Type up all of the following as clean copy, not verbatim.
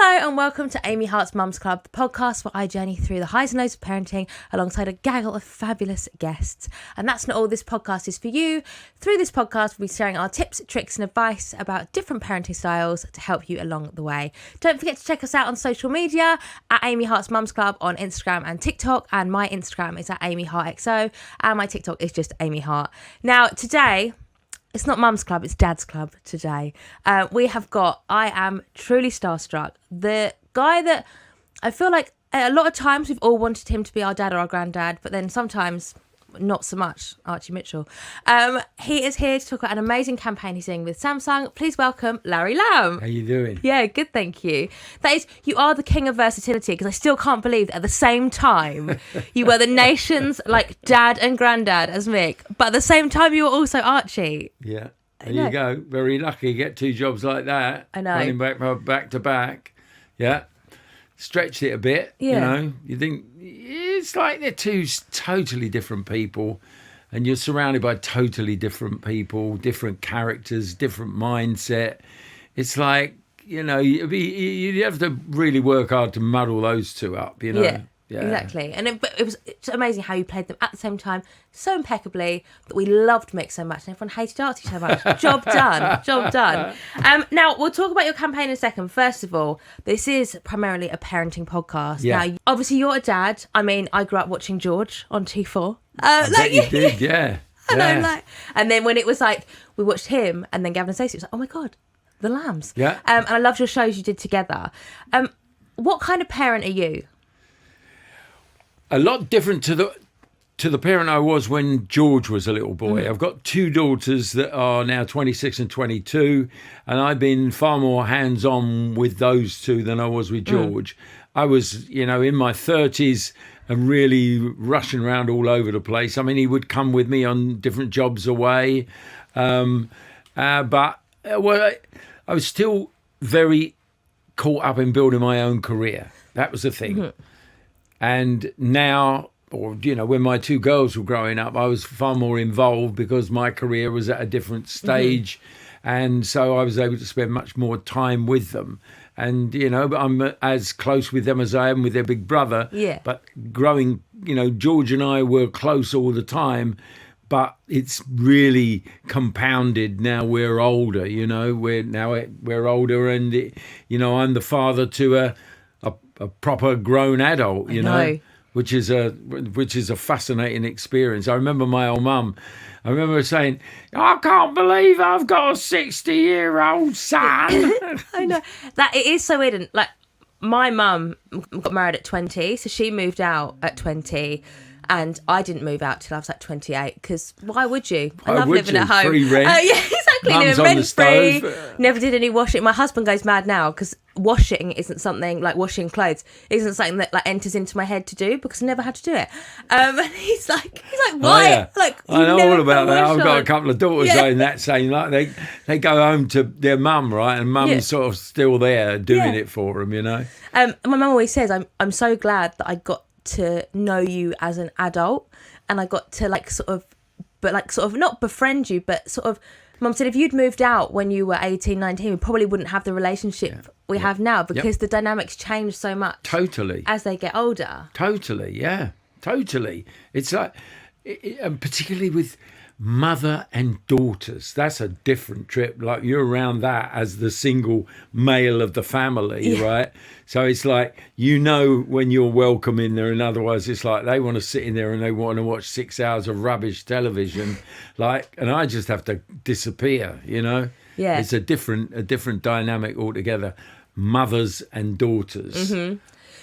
Hello and welcome to Amy Hart's Mums Club, the podcast where I journey through the highs and lows of parenting alongside a gaggle of fabulous guests. And that's not all this podcast is for you. Through this podcast, we'll be sharing our tips, tricks and advice about different parenting styles to help you along the way. Don't forget to check us out on social media at Amy Hart's Mums Club on Instagram and TikTok. And my Instagram is at AmyHartXO and my TikTok is just Amy Hart. Now, today... it's not Mum's Club, it's Dad's Club today. I am truly starstruck. The guy that I feel like a lot of times we've all wanted him to be our dad or our granddad, but then sometimes not so much, Archie Mitchell. He is here to talk about an amazing campaign he's doing with Samsung. Please welcome Larry Lamb. How you doing? Yeah, good, thank you. That is, you are the king of versatility, because I still can't believe that at the same time you were the nation's like dad and granddad as Mick, but at the same time you were also Archie. Yeah, there you go. Very lucky, get two jobs like that. I know. Running back to back. Yeah. Stretched it a bit, Yeah. you know. You think it's like they're two totally different people, and you're surrounded by totally different people, different characters, different mindset. It's like, you know, you have to really work hard to muddle those two up, you know. Yeah, exactly. And it's amazing how you played them at the same time so impeccably that we loved Mick so much and everyone hated Archie so much. Job done. Now, we'll talk about your campaign in a second. First of all, this is primarily a parenting podcast. Yeah. Now, obviously, you're a dad. I mean, I grew up watching George on T4. I bet you did, yeah. And then when it was like, we watched him and then Gavin and Stacey, it was like, oh my God, the Lambs. Yeah. And I loved your shows you did together. What kind of parent are you? A lot different to the parent I was when George was a little boy. I've got two daughters that are now 26 and 22, and I've been far more hands-on with those two than I was with George. I was, you know, in my 30s and really rushing around all over the place. I mean, he would come with me on different jobs away, but I was still very caught up in building my own career. That was the thing. Mm-hmm. And now, or, you know, when my two girls were growing up, I was far more involved because my career was at a different stage. Mm-hmm. And so I was able to spend much more time with them. And, you know, I'm as close with them as I am with their big brother. Yeah. But growing, you know, George and I were close all the time. But it's really compounded now we're older, you know. We're older and, you know, I'm the father to a proper grown adult, you know, which is a fascinating experience. I remember my old mum. I remember her saying, "I can't believe I've got a 60-year-old son." I know that it is so weird. And like, my mum got married at 20, so she moved out at 20. And I didn't move out till I was like 28, because why would you? I love living at home. Free rent. Yeah, exactly. Mum's Living on the rent-free. stove. Never did any washing. My husband goes mad now because washing isn't something, like washing clothes isn't something that like enters into my head to do, because I never had to do it. And he's like, why? Oh, yeah. Like, I know all about that. I've got on. a couple of daughters saying like they go home to their mum, right, and mum's sort of still there doing it for them, you know. My mum always says, I'm so glad that I got to know you as an adult. And I got to sort of not befriend you, but sort of, Mum said, if you'd moved out when you were 18, 19, we probably wouldn't have the relationship we have now, because the dynamics change so much. Totally. As they get older. Totally, yeah. Totally. It's like, and particularly with mother and daughters, that's a different trip. Like, you're around that as the single male of the family, right? So it's like, you know, when you're welcome in there, and otherwise it's like they want to sit in there and they want to watch 6 hours of rubbish television, like, and I just have to disappear, you know. Yeah, it's a different dynamic altogether. Mothers and daughters. Mm-hmm.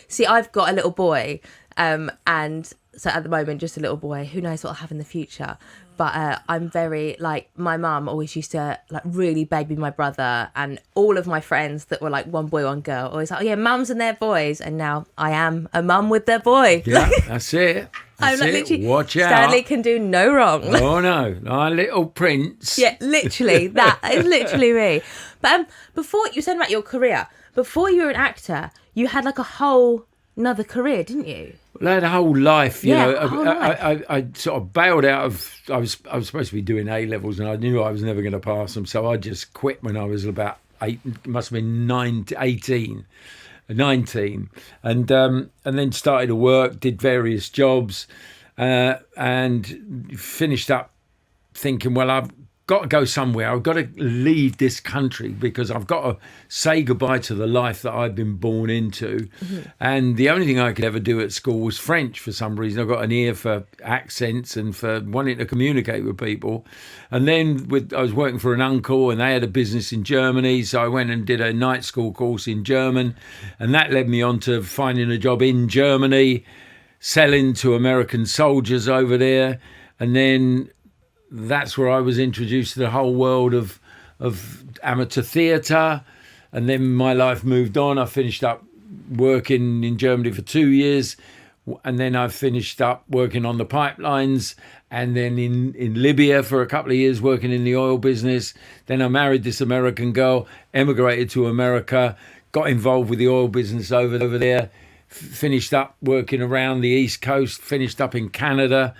See, I've got a little boy, and so at the moment, just a little boy. Who knows what I'll have in the future? But I'm very, like, my mum always used to, like, really baby my brother, and all of my friends that were, like, one boy, one girl, always like, oh, yeah, mums and their boys. And now I am a mum with their boy. Yeah, that's it. I'm like, literally, watch out. Stanley can do no wrong. Oh, no. My little prince. Yeah, literally. That is literally me. But before, you said about your career, before you were an actor, you had, like, a whole another career, didn't you? Well, I had a whole life, you know. I sort of bailed out of. I was supposed to be doing A levels, and I knew I was never going to pass them, so I just quit when I was about 8. Must have been 18, 19, and then started to work, did various jobs, and finished up thinking, well, I've got to go somewhere. I've got to leave this country because I've got to say goodbye to the life that I've been born into. And the only thing I could ever do at school was French for some reason. I've got an ear for accents and for wanting to communicate with people. And then I was working for an uncle and they had a business in Germany. So I went and did a night school course in German. And that led me on to finding a job in Germany, selling to American soldiers over there. And then that's where I was introduced to the whole world of amateur theatre. And then my life moved on. I finished up working in Germany for 2 years. And then I finished up working on the pipelines. And then in Libya for a couple of years working in the oil business. Then I married this American girl, emigrated to America, got involved with the oil business over there, finished up working around the East Coast, finished up in Canada,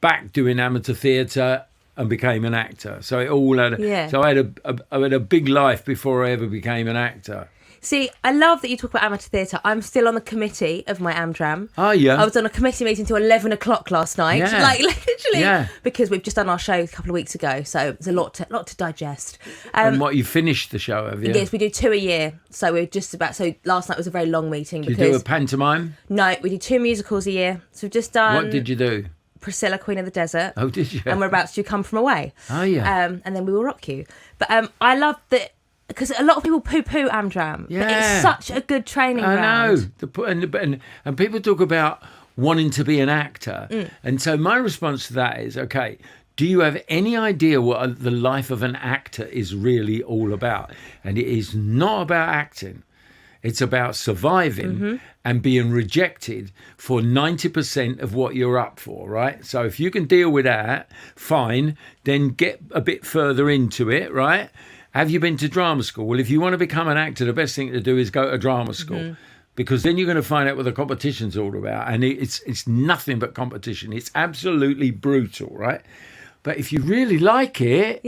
back doing amateur theatre, and became an actor. So it all had. So I had a big life before I ever became an actor. See, I love that you talk about amateur theatre. I'm still on the committee of my Amdram. Oh, yeah. I was on a committee meeting till 11 o'clock last night. Yeah. Like, literally. Yeah. Because we've just done our show a couple of weeks ago. So there's a lot to digest. And you finished the show, have you? Yes, we do 2 a year. So we're just about... So last night was a very long meeting. Did you do a pantomime? No, we do 2 musicals a year. So we've just done... What did you do? Priscilla, Queen of the Desert. Oh, did you? And we're about to do Come From Away. Oh, yeah. And then We Will Rock You. But I love that... Because a lot of people poo-poo Amdram, but it's such a good training ground. I know. And people talk about wanting to be an actor. And so my response to that is, okay, do you have any idea what the life of an actor is really all about? And it is not about acting. It's about surviving and being rejected for 90% of what you're up for, right? So if you can deal with that, fine, then get a bit further into it, right? Have you been to drama school? Well, if you want to become an actor, the best thing to do is go to drama school because then you're going to find out what the competition's all about. And it's nothing but competition. It's absolutely brutal, right? But if you really like it,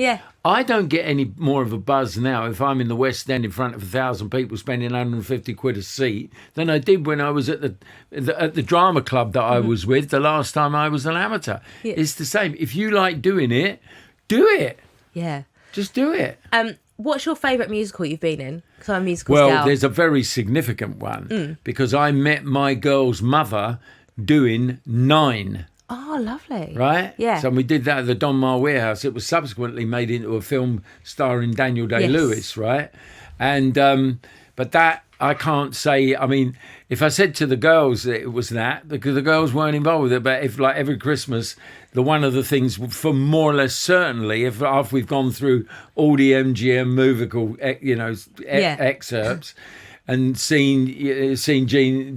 I don't get any more of a buzz now if I'm in the West End in front of 1,000 people spending 150 quid a seat than I did when I was at the drama club that I was with the last time I was an amateur. Yeah. It's the same. If you like doing it, do it. Yeah. Just do it. What's your favourite musical you've been in? Because I'm a musical scout. There's a very significant one because I met my girl's mother doing 9. Oh, lovely. Right? Yeah. So we did that at the Donmar Warehouse. It was subsequently made into a film starring Daniel Day-Lewis, right? And but that I can't say. I mean, if I said to the girls that it was that, because the girls weren't involved with it, but if like every Christmas, one of the things for more or less certainly, if after we've gone through all the MGM Movical, excerpts. And seen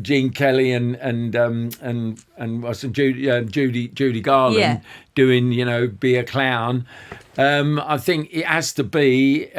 Gene Kelly and what's Judy Garland doing Be a Clown. I think it has to be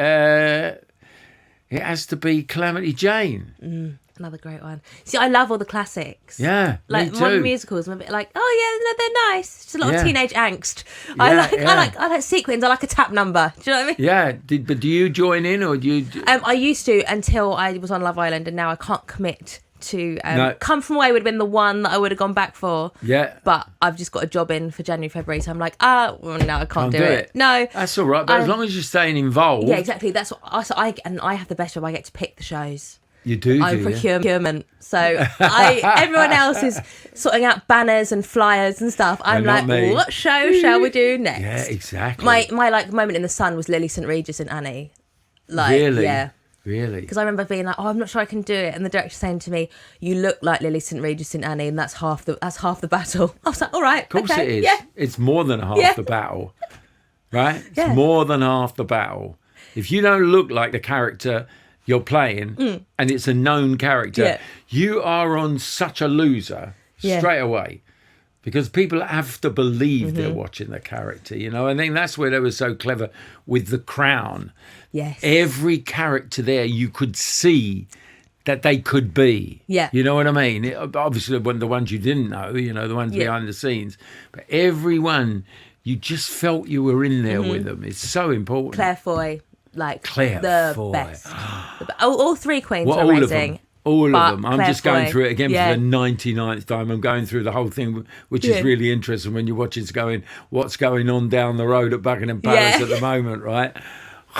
Calamity Jane. Another great one. See, I love all the classics. Yeah, like me too. Modern musicals. I'm a bit like, oh yeah, they're nice. Just a lot of teenage angst. I like sequins. I like a tap number. Do you know what I mean? Yeah. But do you join in or do you? I used to until I was on Love Island, and now I can't commit to. Come From Away would have been the one that I would have gone back for. Yeah. But I've just got a job in for January, February, so I'm like, no, I can't do it. No, that's all right. But as long as you're staying involved. Yeah, exactly. That's what I have the best job. I get to pick the shows. You do, I'm procurement. So everyone else is sorting out banners and flyers and stuff. I'm like, what show shall we do next? Yeah, exactly. My like moment in the sun was Lily St. Regis and Annie. Like, really? Yeah. Really? Because I remember being like, I'm not sure I can do it. And the director saying to me, you look like Lily St. Regis and Annie, and that's half the battle. I was like, all right. Of course okay, it is. Yeah. It's more than half the battle. Right? It's more than half the battle. If you don't look like the character you're playing and it's a known character, you are on such a loser straight away because people have to believe they're watching the character, I think that's where they were so clever with The Crown. Yes. Every character there you could see that they could be. Yeah. You know what I mean? Obviously the ones you didn't know, the ones behind the scenes, but everyone, you just felt you were in there with them. It's so important. Claire Foy. Like Claire the Foy. best. All 3 queens are amazing. All but of them. I'm Claire just going Foy. through it again Yeah. for the 99th time. I'm going through the whole thing, which Yeah. is really interesting when you watch it going, what's going on down the road at Buckingham Palace Yeah. at the moment, right?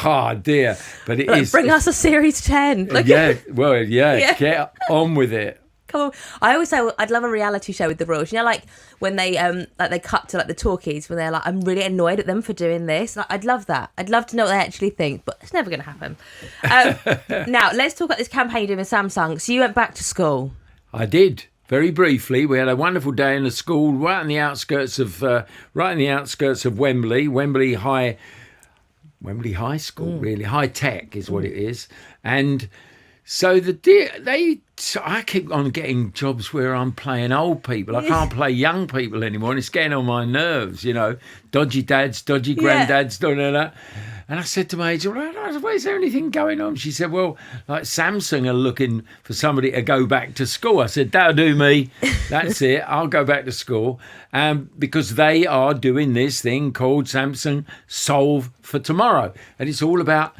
Oh, dear. But it Like, is. bring us a series 10. Like, Yeah, well, yeah, Yeah. get on with it. come on. I always say I'd love a reality show with the royals. You know, like when they they cut to like the talkies when they're like, I'm really annoyed at them for doing this. Like, I'd love that. I'd love to know what they actually think, but it's never going to happen. Now let's talk about this campaign you're doing with Samsung. So you went back to school. I did. Very briefly, we had a wonderful day in a school right in the outskirts of Wembley High School, really high tech is what it is, and so I keep on getting jobs where I'm playing old people. I can't play young people anymore, and it's getting on my nerves. You know, dodgy dads, dodgy granddads, da. And I said to my agent, well, is there anything going on? She said, well, like Samsung are looking for somebody to go back to school. I said, that'll do me. That's it. I'll go back to school. Because they are doing this thing called Samsung Solve for Tomorrow. And it's all about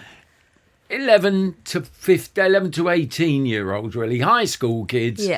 11 to 18-year-olds, really, high school kids,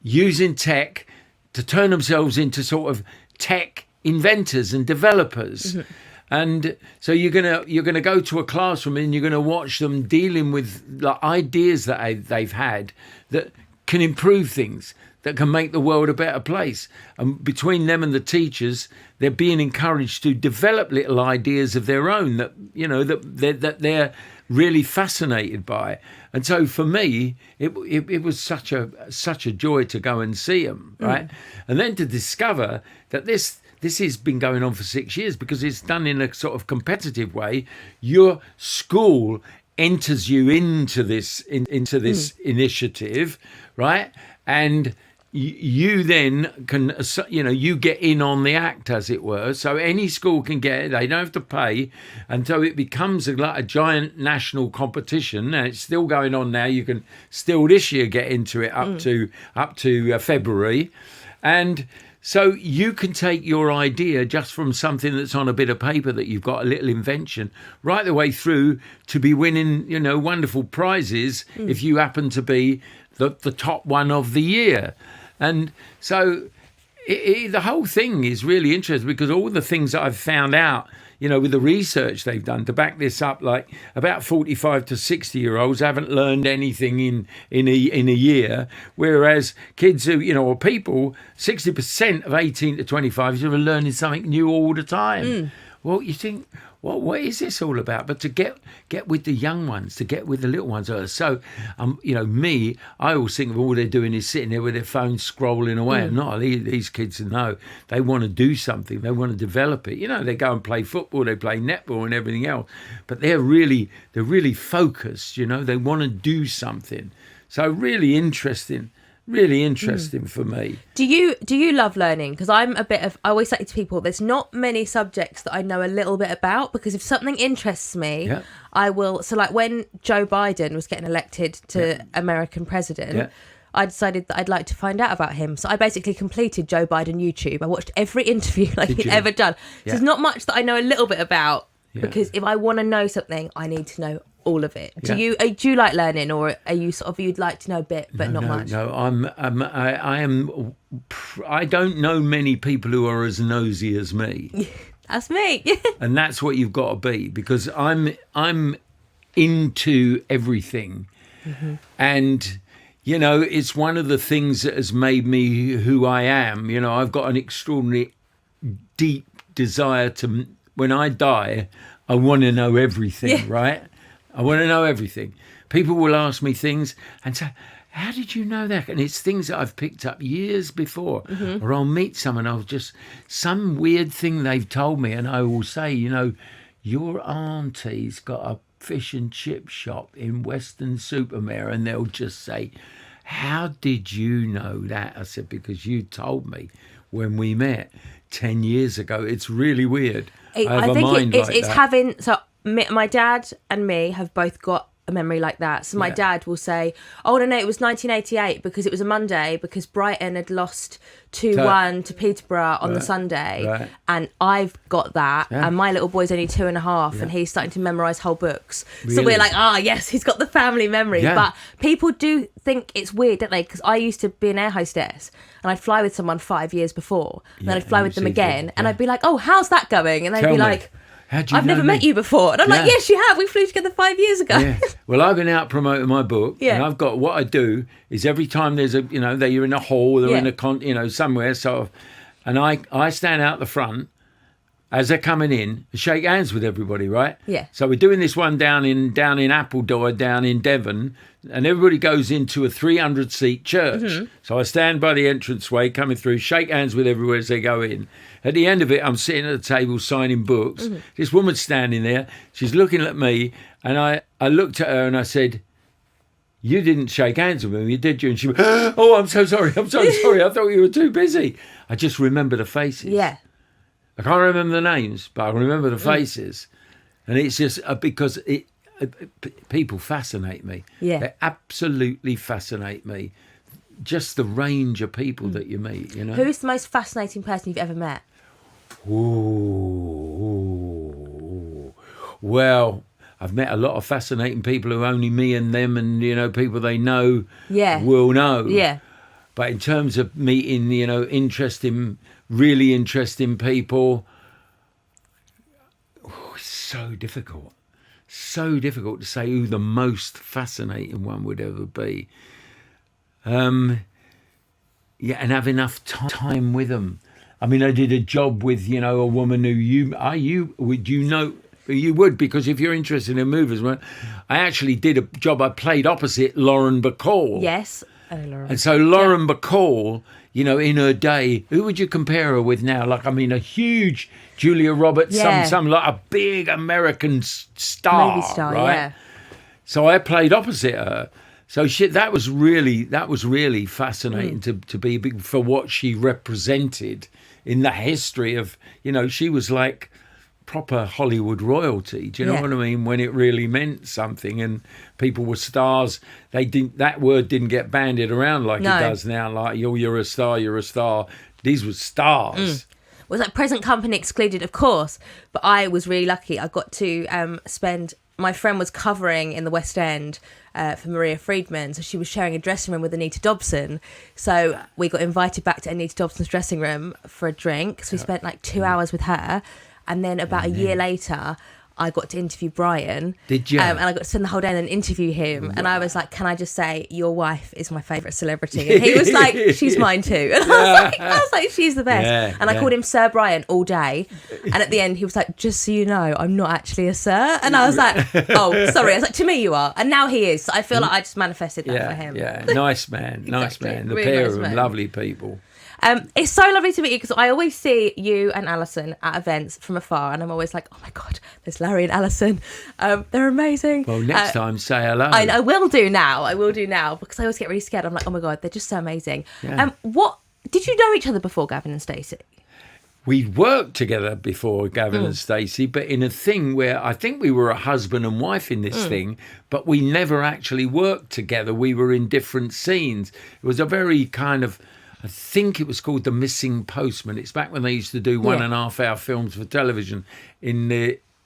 using tech to turn themselves into sort of tech inventors and developers. Mm-hmm. And so you're gonna go to a classroom and you're gonna watch them dealing with like ideas that they've had that can improve things, that can make the world a better place. And between them and the teachers, they're being encouraged to develop little ideas of their own that that they're really fascinated by. And so for me, it was such a joy to go and see them, right? And then to discover that this has been going on for 6 years because it's done in a sort of competitive way. Your school enters you into this initiative, right? And you then can, you get in on the act, as it were. So any school can get it. They don't have to pay. And so it becomes like a giant national competition. And it's still going on now. You can still this year get into it up to February. And so you can take your idea just from something that's on a bit of paper that you've got a little invention right the way through to be winning, wonderful prizes if you happen to be the top one of the year. And so the whole thing is really interesting because all the things that I've found out, with the research they've done to back this up, like about 45 to 60-year-olds haven't learned anything in a year, whereas kids who, or people, 60% of 18 to 25 are learning something new all the time. Well, you think, what is this all about? But to get with the young ones, to get with the little ones. So, me, I always think of all they're doing is sitting there with their phones scrolling away. And not these kids know they want to do something. They want to develop it. They go and play football, they play netball and everything else. But they're really focused. They want to do something. So really interesting for me. Do you love learning? Because I always say to people, there's not many subjects that I know a little bit about, because if something interests me, I will. So like when Joe Biden was getting elected to American president, I decided that I'd like to find out about him. So I basically completed Joe Biden YouTube. I watched every interview he'd ever done. So there's not much that I know a little bit about, because if I want to know something, I need to know all of it. Do you like learning, or are you sort of, you'd like to know a bit but not much? No, I don't know many people who are as nosy as me. That's me. And that's what you've got to be, because I'm into everything. And it's one of the things that has made me who I am. I've got an extraordinary deep desire to, when I die, I want to know everything, right? I want to know everything. People will ask me things and say, how did you know that? And it's things that I've picked up years before. Or I'll meet someone, some weird thing they've told me, and I will say, your auntie's got a fish and chip shop in Weston-super-Mare, and they'll just say, how did you know that? I said, because you told me when we met 10 years ago. It's really weird. I think it's having, so my dad and me have both got a memory like that. So my Yeah. dad will say, oh, no, it was 1988 because it was a Monday because Brighton had lost 2-1 to Peterborough on the Sunday. Right. And I've got that. Yeah. And my little boy's only 2.5 and he's starting to memorise whole books. So Really? we're like, yes, he's got the family memory. Yeah. But people do think it's weird, don't they? Because I used to be an air hostess and I'd fly with someone 5 years before. And then I'd fly and with you them see again. them, And I'd be like, oh, how's that going? And they'd Tell be me. like, How'd you I've know never me? met you before. And I'm like, Yeah. yes, you have. We flew together 5 years ago. Yeah. Well, I've been out promoting my book, Yeah. and I've got what I do is every time there's a that you're in a hall, they're in Yeah. a somewhere sort of, and I stand out the front as they're coming in, and shake hands with everybody, right? Yeah. So we're doing this one down in Appledore, down in Devon, and everybody goes into a 300-seat church. Mm-hmm. So I stand by the entranceway, coming through, shake hands with everyone as they go in. At the end of it, I'm sitting at the table signing books. Mm-hmm. This woman's standing there. She's looking at me, and I looked at her and I said, you didn't shake hands with me, did you? And she went, oh, I'm so sorry. I'm so sorry. I thought you were too busy. I just remember the faces. Yeah. I can't remember the names, but I remember the faces. And it's just because people fascinate me. Yeah. They absolutely fascinate me. Just the range of people that you meet, you know. Who is the most fascinating person you've ever met? Ooh. Well, I've met a lot of fascinating people who only me and them and, people they know will know. Yeah. But in terms of meeting, really interesting people, it's so difficult. So difficult to say who the most fascinating one would ever be. And have enough time with them. I mean, I did a job with, a woman who you would, because if you're interested in movies, I actually did a job. I played opposite Lauren Bacall. Yes. Oh, Lauren. And so Lauren Bacall, in her day, who would you compare her with now? Like, I mean, a huge Julia Roberts, some like a big American star, Movie star, right? yeah. So I played opposite her. So that was really fascinating to be big for what she represented in the history of, she was like proper Hollywood royalty. Do you know what I mean? When it really meant something and people were stars, that word didn't get bandied around like it does now. Like, you're a star, you're a star. These were stars. Was like present company excluded, of course, but I was really lucky. I got to spend. My friend was covering in the West End for Maria Friedman, so she was sharing a dressing room with Anita Dobson. So we got invited back to Anita Dobson's dressing room for a drink. So we spent like 2 hours with her, and then about a year later, I got to interview Brian. Did you? And I got to spend the whole day and then interview him. Wow. And I was like, can I just say, your wife is my favourite celebrity? And he was like, she's mine too. And I was like, she's the best. Yeah, and I called him Sir Brian all day. And at the end, he was like, just so you know, I'm not actually a sir. And I was like, oh, sorry. I was like, to me, you are. And now he is. So I feel like I just manifested that for him. Yeah, nice man. Nice Exactly. man. The Really pair nice of them, man. lovely people. It's so lovely to meet you because I always see you and Alison at events from afar, and I'm always like, oh my God, there's Larry and Alison. They're amazing. Well, next time, say hello. I will do now. Because I always get really scared. I'm like, oh my God, they're just so amazing. Yeah. What did you know each other before, Gavin and Stacey? We'd worked together before, Gavin and Stacey, but in a thing where I think we were a husband and wife in this thing, but we never actually worked together. We were in different scenes. It was a very kind of, I think it was called The Missing Postman. It's back when they used to do 1.5 hour films for television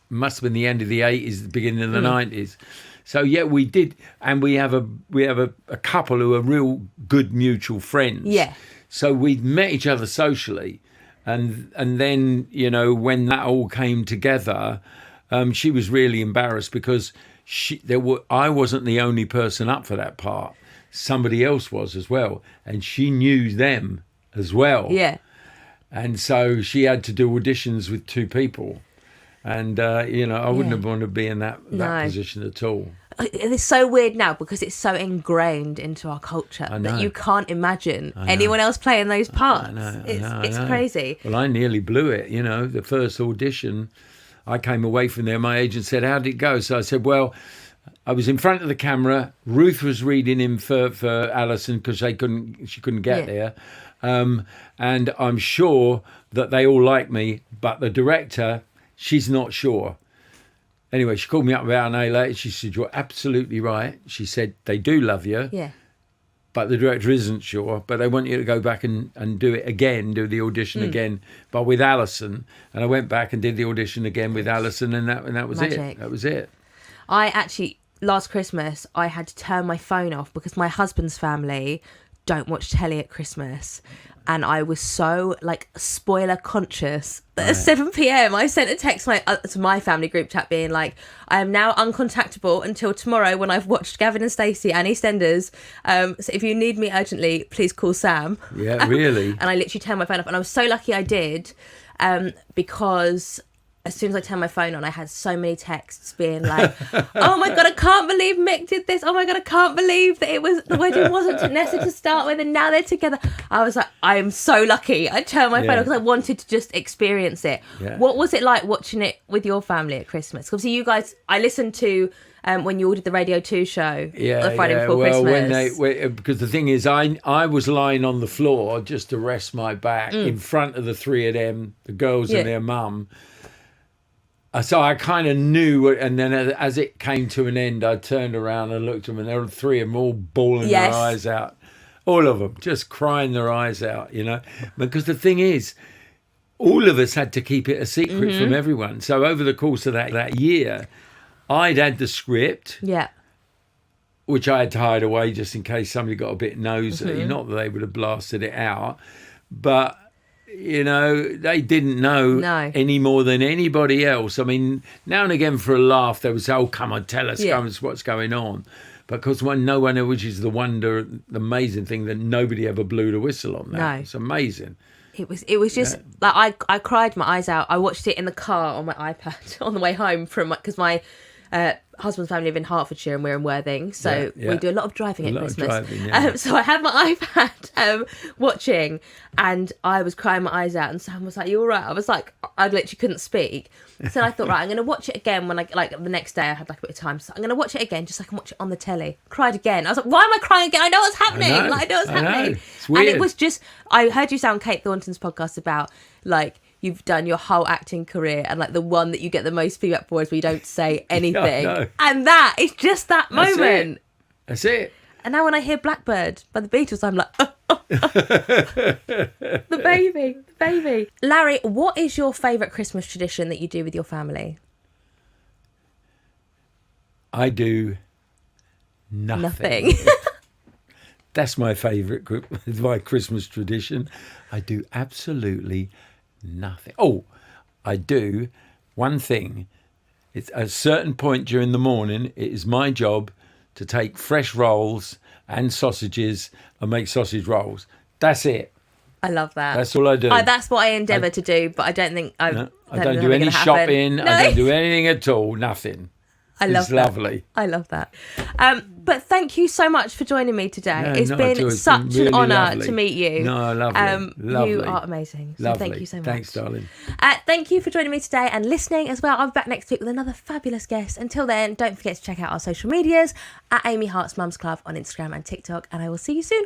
must have been the end of the 80s, the beginning of the 90s. So yeah, we did, and we have a couple who are real good mutual friends. Yeah. So we'd met each other socially, and then when that all came together, she was really embarrassed because I wasn't the only person up for that part. Somebody else was as well, and she knew them as well. Yeah. And so she had to do auditions with two people. And, I wouldn't have wanted to be in that position at all. It's so weird now because it's so ingrained into our culture that you can't imagine anyone else playing those parts. It's crazy. Well, I nearly blew it, the first audition. I came away from there. My agent said, how did it go? So I said, well, I was in front of the camera. Ruth was reading him for Alison because she couldn't get there. And I'm sure that they all like me, but the director, she's not sure. Anyway, she called me up about an hour later. She said, "You're absolutely right." She said, "They do love you, Yeah. but the director isn't sure. But they want you to go back and do it again, do the audition again, but with Alison." And I went back and did the audition again with Alison, and that was Magic. it. That was it. I actually, last Christmas, I had to turn my phone off because my husband's family don't watch telly at Christmas. And I was so, like, spoiler conscious that at 7 p.m. I sent a text to my family group chat being like, I am now uncontactable until tomorrow when I've watched Gavin and Stacey and EastEnders. So if you need me urgently, please call Sam. Yeah, really. And I literally turned my phone off. And I was so lucky I did because as soon as I turned my phone on, I had so many texts being like, "Oh my God, I can't believe Mick did this. Oh my God, I can't believe that the wedding wasn't to Nessa to start with and now they're together." I was like, I am so lucky. I turned my phone off because I wanted to just experience it. Yeah. What was it like watching it with your family at Christmas? Obviously, you guys, I listened to when you all did the Radio 2 show the Friday before Christmas. Because the thing is, I was lying on the floor just to rest my back in front of the three of them, the girls and their mum. So I kind of knew, and then as it came to an end, I turned around and looked at them, and there were three of them all bawling their eyes out. All of them, just crying their eyes out, you know. Because the thing is, all of us had to keep it a secret from everyone. So over the course of that year, I'd had the script, which I had to hide away just in case somebody got a bit nosy. Not that they would have blasted it out, but... You know, they didn't know any more than anybody else. I mean, now and again for a laugh, they would say, "Oh, come on, tell us what's going on." Because no one, which is the amazing thing that nobody ever blew the whistle on that. No. It's amazing. It was just like I cried my eyes out. I watched it in the car on my iPad on the way home because my husband's family live in Hertfordshire and we're in Worthing, so we do a lot of driving at Christmas. So I had my iPad watching, and I was crying my eyes out, and Sam was like, "You all right?" I was like, I literally couldn't speak. So I thought, right, I'm going to watch it again when the next day I had like a bit of time. So I'm going to watch it again just so I can watch it on the telly. Cried again. I was like, why am I crying again? I know what's happening. I know what's happening. It's weird. And it was just, I heard you sound Kate Thornton's podcast about like, you've done your whole acting career and like the one that you get the most feedback for is where you don't say anything. And that is just that moment. That's it. And now when I hear Blackbird by the Beatles, I'm like, the baby. Larry, what is your favourite Christmas tradition that you do with your family? I do nothing. That's my favourite, my Christmas tradition. I do absolutely nothing. Oh, I do one thing. It's at a certain point during the morning, it is my job to take fresh rolls and sausages and make sausage rolls. That's it. I love that. That's all I do. That's what I endeavour to do, but I don't think I don't do any shopping. No. I don't do anything at all. Nothing. It's lovely. I love that. But thank you so much for joining me today. It's been such really an honour lovely to meet you. No, lovely. You are amazing. So lovely. Thank you so much. Thanks, darling. Thank you for joining me today and listening as well. I'll be back next week with another fabulous guest. Until then, don't forget to check out our social medias at Amy Hart's Mums Club on Instagram and TikTok. And I will see you soon.